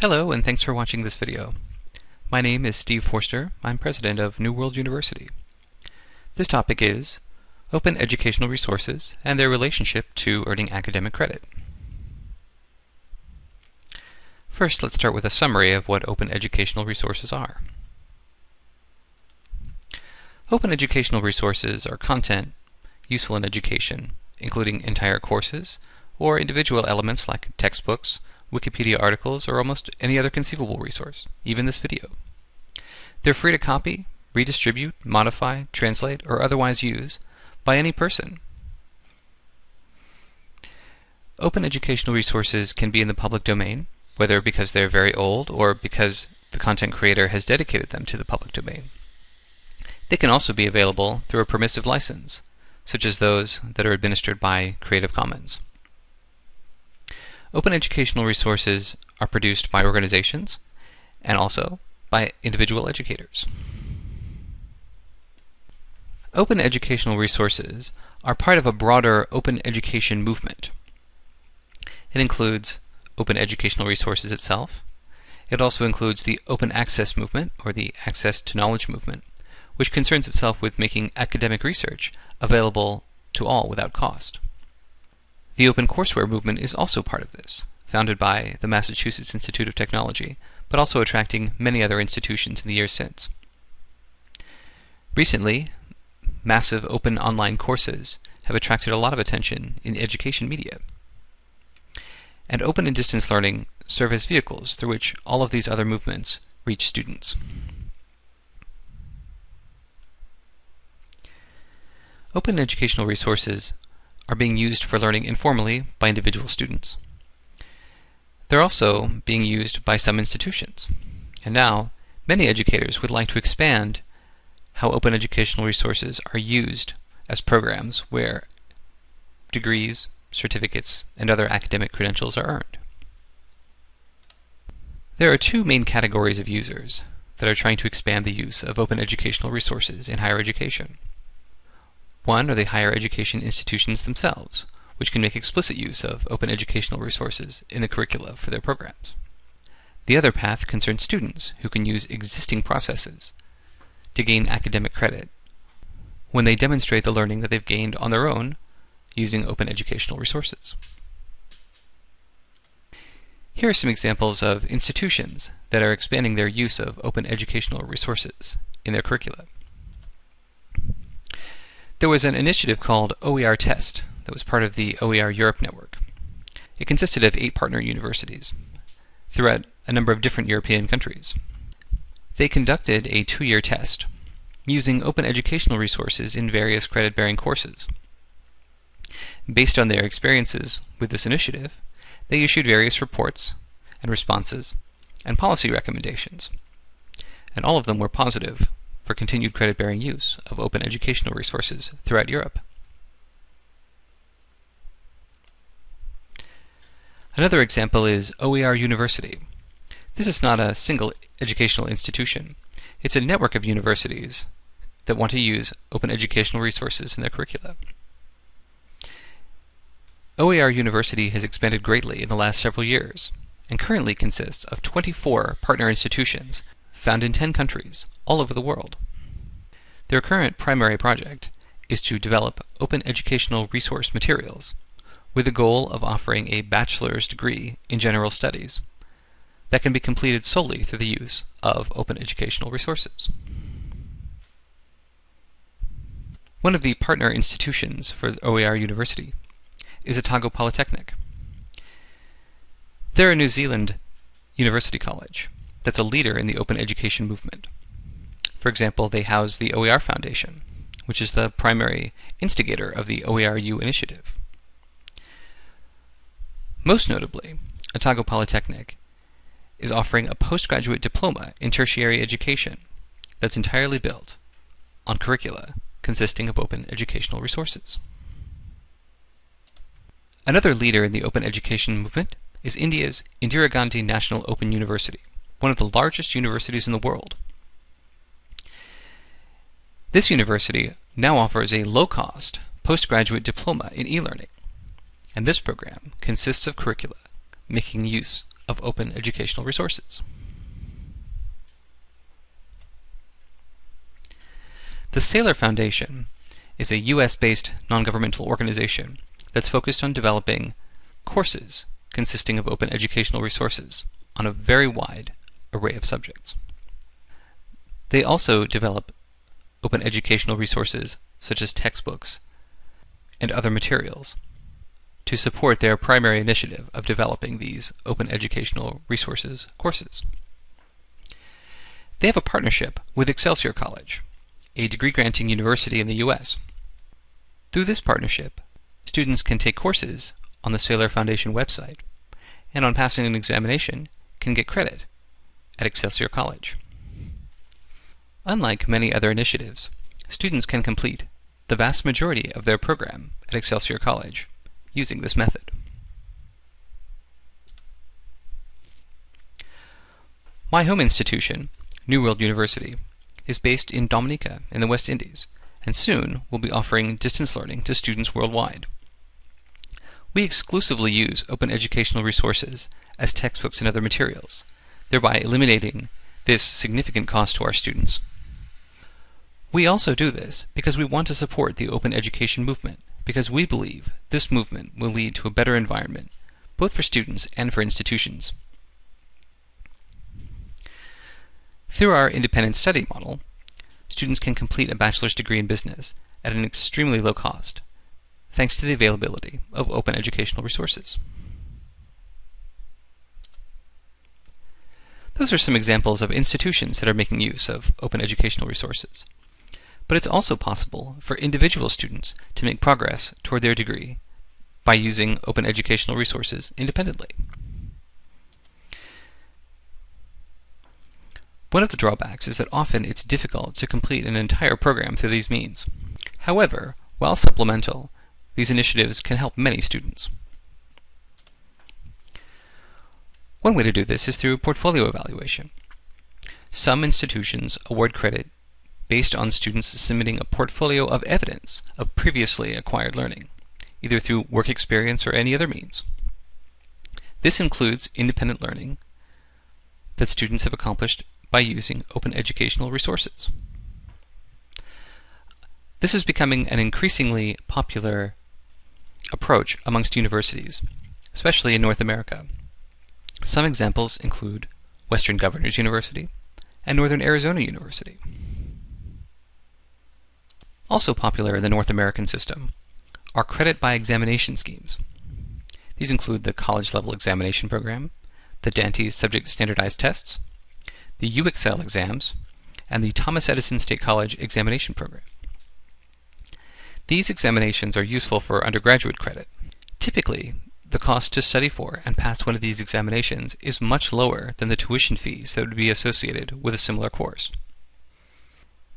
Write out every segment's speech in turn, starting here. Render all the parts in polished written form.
Hello, and thanks for watching this video. My name is Steve Forster. I'm president of New World University. This topic is open educational resources and their relationship to earning academic credit. First, let's start with a summary of what open educational resources are. Open educational resources are content useful in education, including entire courses or individual elements like textbooks, Wikipedia articles, or almost any other conceivable resource, even this video. They're free to copy, redistribute, modify, translate, or otherwise use by any person. Open educational resources can be in the public domain, whether because they're very old or because the content creator has dedicated them to the public domain. They can also be available through a permissive license, such as those that are administered by Creative Commons. Open educational resources are produced by organizations and also by individual educators. Open educational resources are part of a broader open education movement. It includes open educational resources itself. It also includes the open access movement, or the access to knowledge movement, which concerns itself with making academic research available to all without cost. The open courseware movement is also part of this, founded by the Massachusetts Institute of Technology, but also attracting many other institutions in the years since. Recently, massive open online courses have attracted a lot of attention in the education media. And open and distance learning serve as vehicles through which all of these other movements reach students. Open educational resources are being used for learning informally by individual students. They're also being used by some institutions. And now, many educators would like to expand how open educational resources are used as programs where degrees, certificates, and other academic credentials are earned. There are two main categories of users that are trying to expand the use of open educational resources in higher education. One are the higher education institutions themselves, which can make explicit use of open educational resources in the curricula for their programs. The other path concerns students who can use existing processes to gain academic credit when they demonstrate the learning that they've gained on their own using open educational resources. Here are some examples of institutions that are expanding their use of open educational resources in their curricula. There was an initiative called OER Test that was part of the OER Europe network. It consisted of 8 partner universities throughout a number of different European countries. They conducted a 2-year test using open educational resources in various credit-bearing courses. Based on their experiences with this initiative, they issued various reports and responses and policy recommendations, and all of them were positive for continued credit-bearing use of open educational resources throughout Europe. Another example is OER University. This is not a single educational institution. It's a network of universities that want to use open educational resources in their curricula. OER University has expanded greatly in the last several years and currently consists of 24 partner institutions found in 10 countries all over the world. Their current primary project is to develop open educational resource materials with the goal of offering a bachelor's degree in general studies that can be completed solely through the use of open educational resources. One of the partner institutions for OER University is Otago Polytechnic. They're a New Zealand university college that's a leader in the open education movement. For example, they house the OER Foundation, which is the primary instigator of the OERU initiative. Most notably, Otago Polytechnic is offering a postgraduate diploma in tertiary education that's entirely built on curricula consisting of open educational resources. Another leader in the open education movement is India's Indira Gandhi National Open University, one of the largest universities in the world. This university now offers a low-cost postgraduate diploma in e-learning, and this program consists of curricula making use of open educational resources. The Saylor Foundation is a US-based non-governmental organization that's focused on developing courses consisting of open educational resources on a very wide array of subjects. They also develop open educational resources such as textbooks and other materials to support their primary initiative of developing these open educational resources courses. They have a partnership with Excelsior College, a degree-granting university in the US. Through this partnership, students can take courses on the Saylor Foundation website, and on passing an examination, can get credit at Excelsior College. Unlike many other initiatives, students can complete the vast majority of their program at Excelsior College using this method. My home institution, New World University, is based in Dominica in the West Indies, and soon will be offering distance learning to students worldwide. We exclusively use open educational resources as textbooks and other materials, thereby eliminating this significant cost to our students. We also do this because we want to support the open education movement, because we believe this movement will lead to a better environment, both for students and for institutions. Through our independent study model, students can complete a bachelor's degree in business at an extremely low cost, thanks to the availability of open educational resources. Those are some examples of institutions that are making use of open educational resources. But it's also possible for individual students to make progress toward their degree by using open educational resources independently. One of the drawbacks is that often it's difficult to complete an entire program through these means. However, while supplemental, these initiatives can help many students. One way to do this is through portfolio evaluation. Some institutions award credit based on students submitting a portfolio of evidence of previously acquired learning, either through work experience or any other means. This includes independent learning that students have accomplished by using open educational resources. This is becoming an increasingly popular approach amongst universities, especially in North America. Some examples include Western Governors University and Northern Arizona University. Also popular in the North American system are credit by examination schemes. These include the College Level Examination Program, the Dantes Subject Standardized Tests, the UExcel exams, and the Thomas Edison State College Examination Program. These examinations are useful for undergraduate credit. Typically, the cost to study for and pass one of these examinations is much lower than the tuition fees that would be associated with a similar course.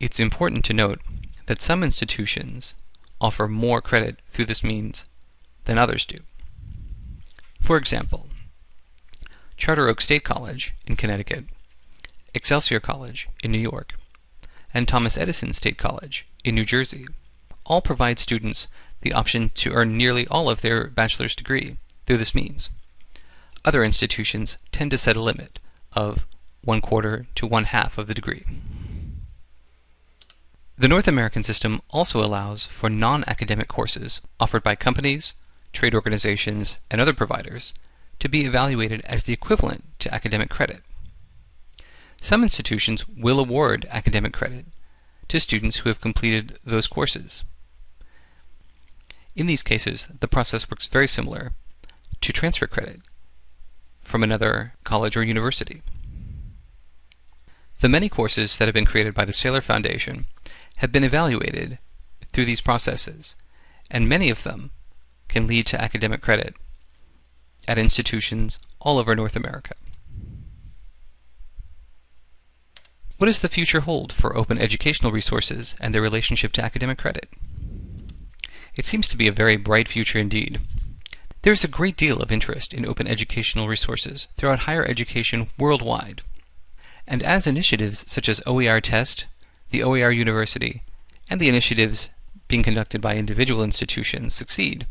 It's important to note that some institutions offer more credit through this means than others do. For example, Charter Oak State College in Connecticut, Excelsior College in New York, and Thomas Edison State College in New Jersey all provide students the option to earn nearly all of their bachelor's degree through this means. Other institutions tend to set a limit of 1/4 to 1/2 of the degree. The North American system also allows for non-academic courses offered by companies, trade organizations, and other providers to be evaluated as the equivalent to academic credit. Some institutions will award academic credit to students who have completed those courses. In these cases, the process works very similar to transfer credit from another college or university. The many courses that have been created by the Saylor Foundation have been evaluated through these processes, and many of them can lead to academic credit at institutions all over North America. What does the future hold for open educational resources and their relationship to academic credit? It seems to be a very bright future indeed. There is a great deal of interest in open educational resources throughout higher education worldwide, and as initiatives such as OER Test, the OER University, and the initiatives being conducted by individual institutions succeed,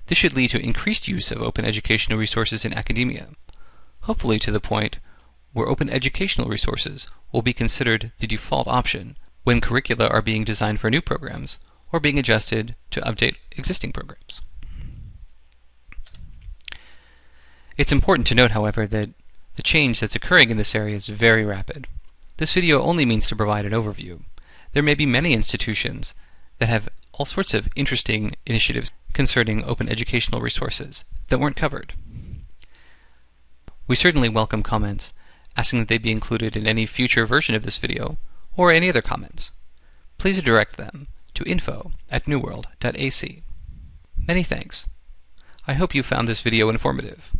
this should lead to increased use of open educational resources in academia, hopefully to the point where open educational resources will be considered the default option when curricula are being designed for new programs or being adjusted to update existing programs. It's important to note, however, that the change that's occurring in this area is very rapid. This video only means to provide an overview. There may be many institutions that have all sorts of interesting initiatives concerning open educational resources that weren't covered. We certainly welcome comments asking that they be included in any future version of this video, or any other comments. Please direct them to info@newworld.ac. Many thanks. I hope you found this video informative.